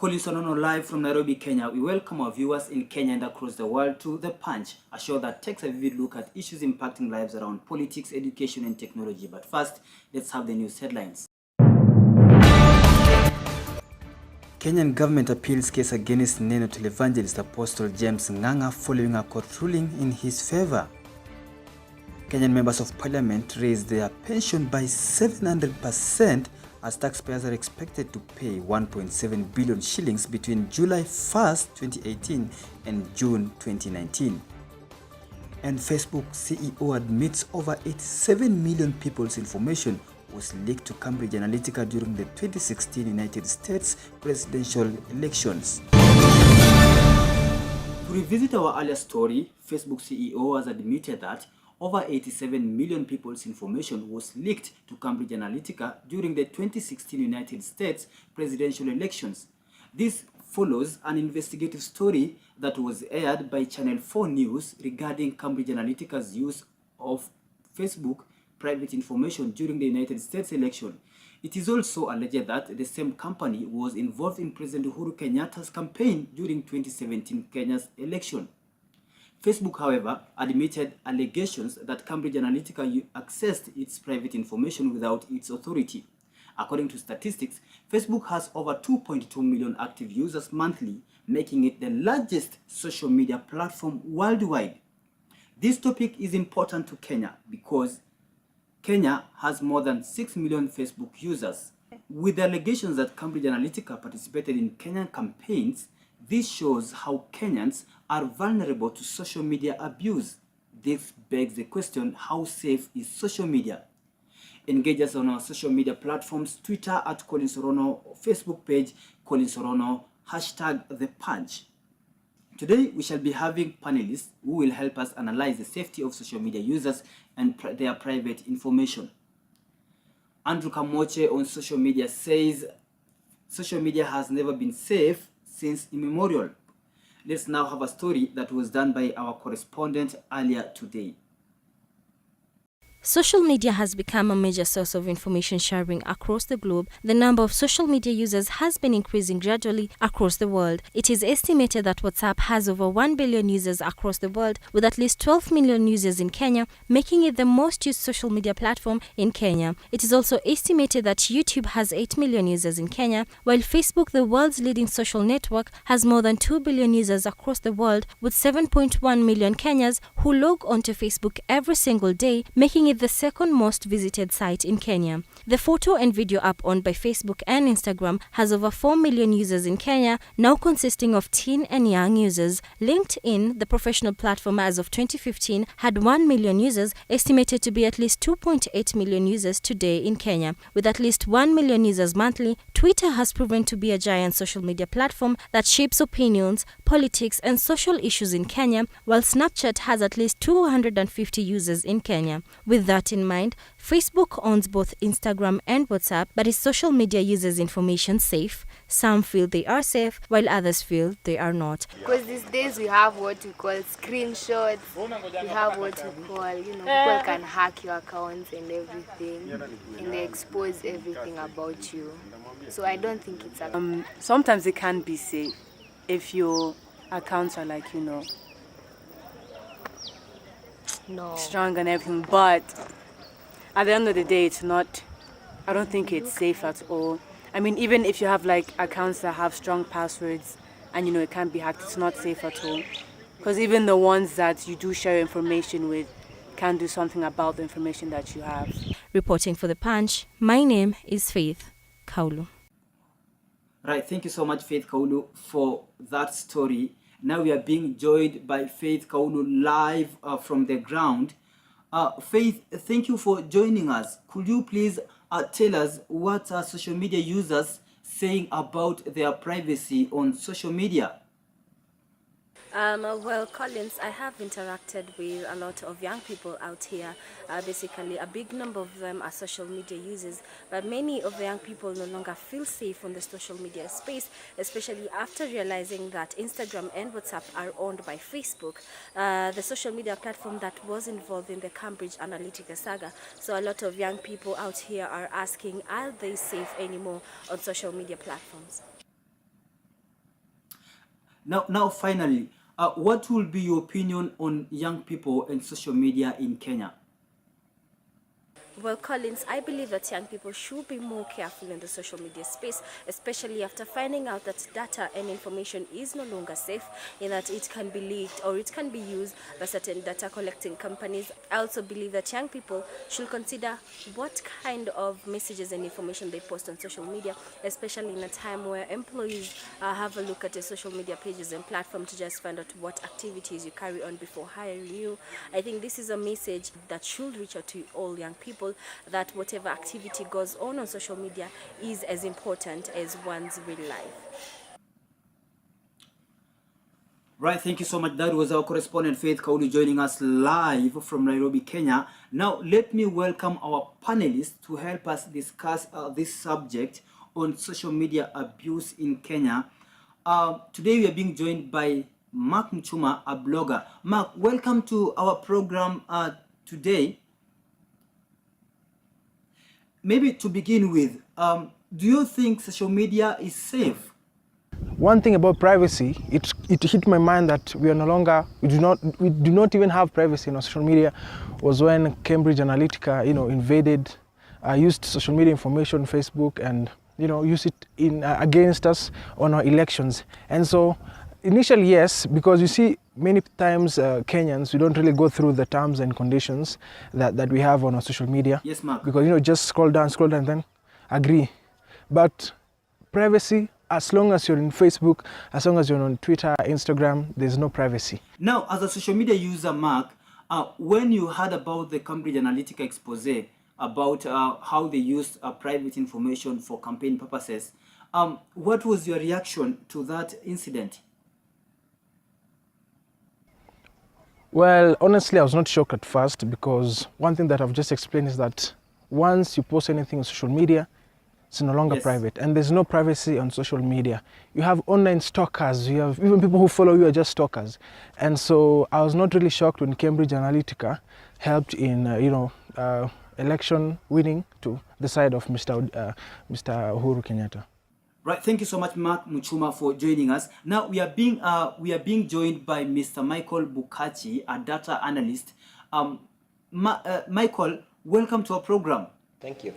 Collins Onono live from Nairobi, Kenya. We welcome our viewers in Kenya and across the world to The Punch, a show that takes a vivid look at issues impacting lives around politics, education and technology. But first, let's have the news headlines. Kenyan government appeals case against Neno televangelist Apostle James Ng'ang'a following a court ruling in his favor. Kenyan members of parliament raised their pension by 700% as taxpayers are expected to pay 1.7 billion shillings between July 1st, 2018 and June 2019. And Facebook CEO admits over 87 million people's information was leaked to Cambridge Analytica during the 2016 United States presidential elections. To revisit our earlier story, Facebook CEO has admitted that over 87 million people's information was leaked to Cambridge Analytica during the 2016 United States presidential elections. This follows an investigative story that was aired by Channel 4 News regarding Cambridge Analytica's use of Facebook private information during the United States election. It is also alleged that the same company was involved in President Uhuru Kenyatta's campaign during 2017 Kenya's election. Facebook, however, admitted allegations that Cambridge Analytica accessed its private information without its authority. According to statistics, Facebook has over 2.2 million active users monthly, making it the largest social media platform worldwide. This topic is important to Kenya because Kenya has more than 6 million Facebook users. With the allegations that Cambridge Analytica participated in Kenyan campaigns, this shows how Kenyans are vulnerable to social media abuse. This begs the question, how safe is social media? Engage us on our social media platforms, Twitter at Collins Orono, Facebook page Collins Orono, hashtag The Punch. Today, we shall be having panelists who will help us analyze the safety of social media users and their private information. Andrew Kamoche on social media says, social media has never been safe since immemorial. Let's now have a story that was done by our correspondent earlier today. Social media has become a major source of information sharing across the globe. The number of social media users has been increasing gradually across the world. It is estimated that WhatsApp has over 1 billion users across the world, with at least 12 million users in Kenya, making it the most used social media platform in Kenya. It is also estimated that YouTube has 8 million users in Kenya, while Facebook, the world's leading social network, has more than 2 billion users across the world, with 7.1 million Kenyans who log onto Facebook every single day, making it the second most visited site in Kenya. The photo and video app owned by Facebook and Instagram has over 4 million users in Kenya, now consisting of teen and young users. LinkedIn, the professional platform as of 2015, had 1 million users, estimated to be at least 2.8 million users today in Kenya. With at least 1 million users monthly, Twitter has proven to be a giant social media platform that shapes opinions, politics and social issues in Kenya, while Snapchat has at least 250 users in Kenya. With that in mind, Facebook owns both Instagram and WhatsApp, but is social media users' information safe? Some feel they are safe, while others feel they are not. Because these days we have what we call screenshots, we have what we call, people can hack your accounts and everything, and they expose everything about you. So I don't think it's a... Sometimes it can be safe if your accounts are like, strong and everything, but at the end of the day, it's not, I don't think it's safe at all. I mean, even if you have like accounts that have strong passwords and it can't be hacked, it's not safe at all. Because even the ones that you do share information with can do something about the information that you have. Reporting for The Punch, my name is Faith Kaulu. Right, thank you so much, Faith Kaulu, for that story. Now we are being joined by Faith Kaulu live from the ground. Faith, thank you for joining us. Could you please tell us what are social media users saying about their privacy on social media? Well, Collins, I have interacted with a lot of young people out here. Basically, a big number of them are social media users, but many of the young people no longer feel safe on the social media space, especially after realizing that Instagram and WhatsApp are owned by Facebook, the social media platform that was involved in the Cambridge Analytica saga. So a lot of young people out here are asking, are they safe anymore on social media platforms? Now, finally, what will be your opinion on young people and social media in Kenya? Well, Collins, I believe that young people should be more careful in the social media space, especially after finding out that data and information is no longer safe, in that it can be leaked or it can be used by certain data collecting companies. I also believe that young people should consider what kind of messages and information they post on social media, especially in a time where employees have a look at the social media pages and platform to just find out what activities you carry on before hiring you. I think this is a message that should reach out to all young people, that whatever activity goes on social media is as important as one's real life. Right, thank you so much. That was our correspondent Faith Kaulu joining us live from Nairobi, Kenya. Now, let me welcome our panelists to help us discuss this subject on social media abuse in Kenya. Today, we are being joined by Mark Muchuma, a blogger. Mark, welcome to our program today. Maybe to begin with, do you think social media is safe? One thing about privacy, it hit my mind that we do not even have privacy on social media, was when Cambridge Analytica, invaded, used social media information, Facebook, and used it against us on our elections. And so, initially, yes, because you see, many times Kenyans, we don't really go through the terms and conditions that we have on our social media. Yes, Mark. Because just scroll down, and then agree. But privacy, as long as you're in Facebook, as long as you're on Twitter, Instagram, there's no privacy. Now, as a social media user, Mark, when you heard about the Cambridge Analytica expose about how they used private information for campaign purposes, what was your reaction to that incident? Well, honestly, I was not shocked at first, because one thing that I've just explained is that once you post anything on social media, it's no longer private, and there's no privacy on social media. You have online stalkers, you have even people who follow you are just stalkers. And so I was not really shocked when Cambridge Analytica helped in, election winning to the side of Mr. Uhuru Kenyatta. Right, thank you so much, Mark Muchuma, for joining us. Now we are being joined by Mr. Michael Bukachi, a data analyst. Michael, welcome to our program. Thank you.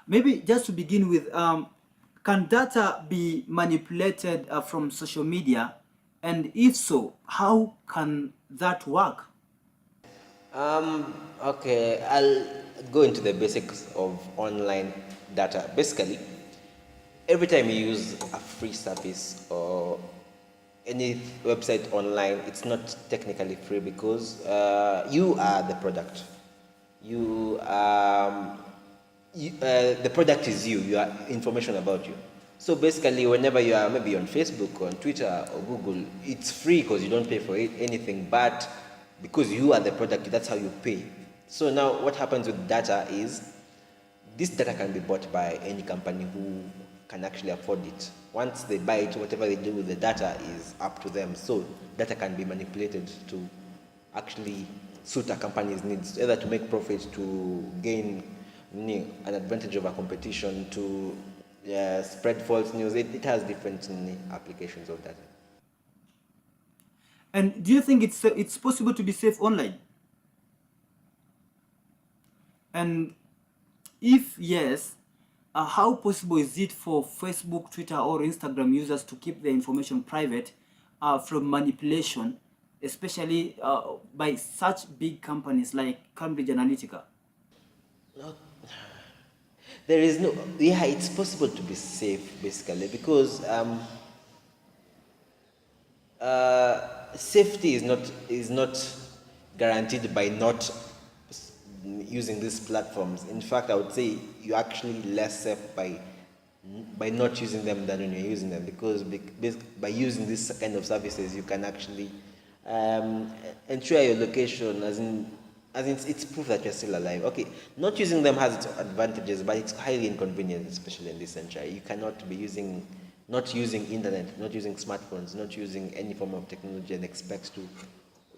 Maybe just to begin with, can data be manipulated from social media? And if so, how can that work? Okay, I'll go into the basics of online data. Basically, every time you use a free service or any website online, it's not technically free, because you are the product. The product is you. You are information about you. So basically, whenever you are maybe on Facebook or on Twitter or Google, it's free because you don't pay for anything. But because you are the product, that's how you pay. So now what happens with data is, this data can be bought by any company who can actually afford it. Once they buy it, whatever they do with the data is up to them. So data can be manipulated to actually suit a company's needs, either to make profit, to gain an advantage over competition, to spread false news. It has different applications of data. And do you think it's possible to be safe online? And if yes, how possible is it for Facebook, Twitter, or Instagram users to keep their information private from manipulation, especially by such big companies like Cambridge Analytica? There is no, it's possible to be safe, basically, because safety is not guaranteed by not using these platforms. In fact, I would say you're actually less safe by not using them than when you're using them, because by using this kind of services, you can actually ensure your location, as in it's proof that you're still alive. Okay, not using them has its advantages, but it's highly inconvenient, especially in this century. You cannot be not using internet, not using smartphones, not using any form of technology and expect to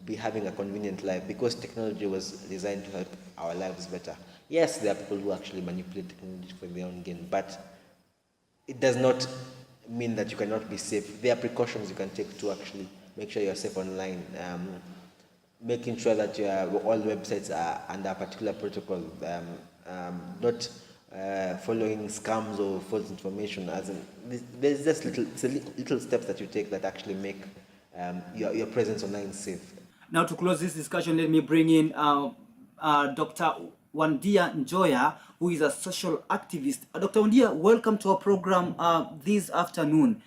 be having a convenient life, because technology was designed to help our lives better. Yes, there are people who actually manipulate technology for their own gain, but it does not mean that you cannot be safe. There are precautions you can take to actually make sure you're safe online. Making sure that all websites are under a particular protocol, not following scams or false information. There's just little steps that you take that actually make your presence online safe. Now, to close this discussion, let me bring in Dr. Wandia Njoya, who is a social activist. Dr. Wandia, welcome to our program this afternoon.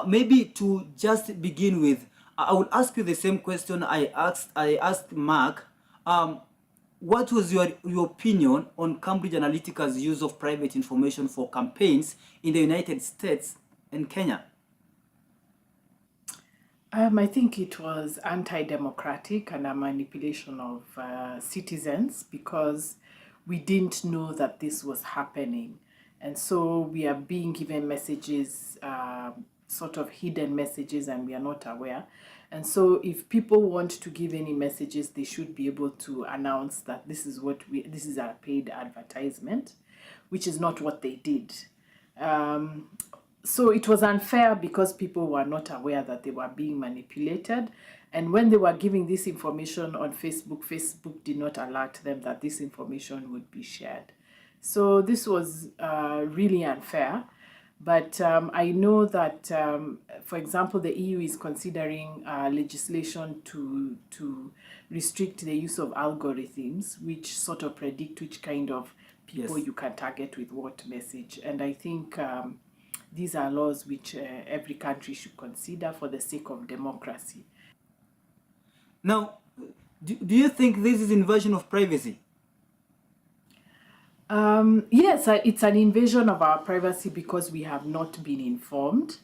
Maybe to just begin with, I will ask you the same question I asked Mark. What was your opinion on Cambridge Analytica's use of private information for campaigns in the United States and Kenya? I think it was anti-democratic and a manipulation of citizens, because we didn't know that this was happening. And so we are being given messages, sort of hidden messages, and we are not aware. And so if people want to give any messages, they should be able to announce that this is a paid advertisement, which is not what they did. So it was unfair because people were not aware that they were being manipulated. And when they were giving this information on Facebook, Facebook did not alert them that this information would be shared. So this was really unfair. But I know that, for example, the EU is considering legislation to restrict the use of algorithms, which sort of predict which kind of people you can target with what message. And I think these are laws which every country should consider for the sake of democracy. Now, do you think this is invasion of privacy? Yes, it's an invasion of our privacy because we have not been informed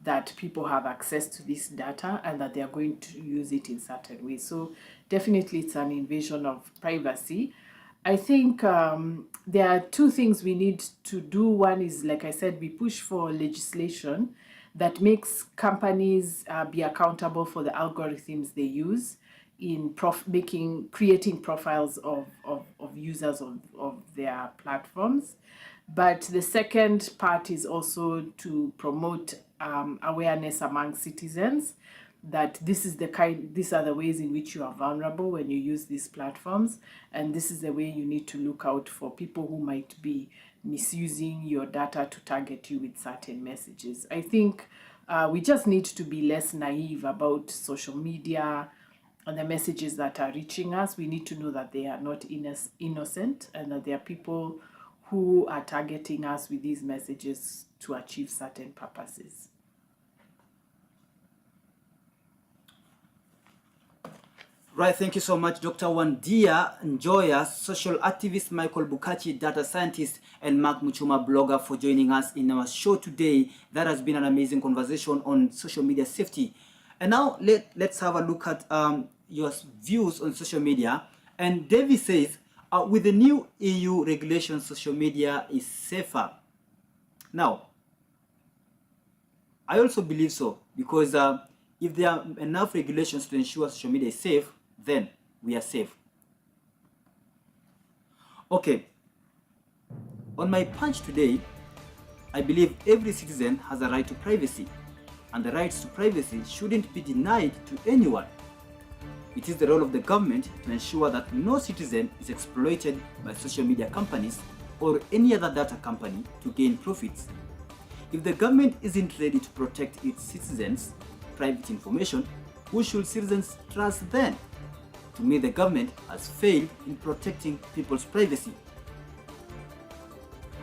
that people have access to this data and that they are going to use it in certain ways. So definitely it's an invasion of privacy. I think there are two things we need to do. One is, like I said, we push for legislation that makes companies be accountable for the algorithms they use in creating profiles of users of their platforms. But the second part is also to promote awareness among citizens that these are the ways in which you are vulnerable when you use these platforms, and this is the way you need to look out for people who might be misusing your data to target you with certain messages. I think we just need to be less naive about social media and the messages that are reaching us. We need to know that they are not innocent and that there are people who are targeting us with these messages to achieve certain purposes. Right, thank you so much, Dr. Wandia Njoya, social activist, Michael Bukachi, data scientist, and Mark Muchuma, blogger, for joining us in our show today. That has been an amazing conversation on social media safety. And now let's have a look at your views on social media. And David says, with the new EU regulations, social media is safer. Now, I also believe so, because if there are enough regulations to ensure social media is safe, then we are safe. Okay, on my punch today, I believe every citizen has a right to privacy, and the rights to privacy shouldn't be denied to anyone. It is the role of the government to ensure that no citizen is exploited by social media companies or any other data company to gain profits. If the government isn't ready to protect its citizens' private information, who should citizens trust then? To me, the government has failed in protecting people's privacy.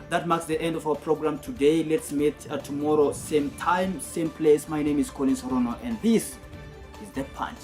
That marks the end of our program today. Let's meet tomorrow, same time, same place. My name is Collins Horono, and this is The Punch.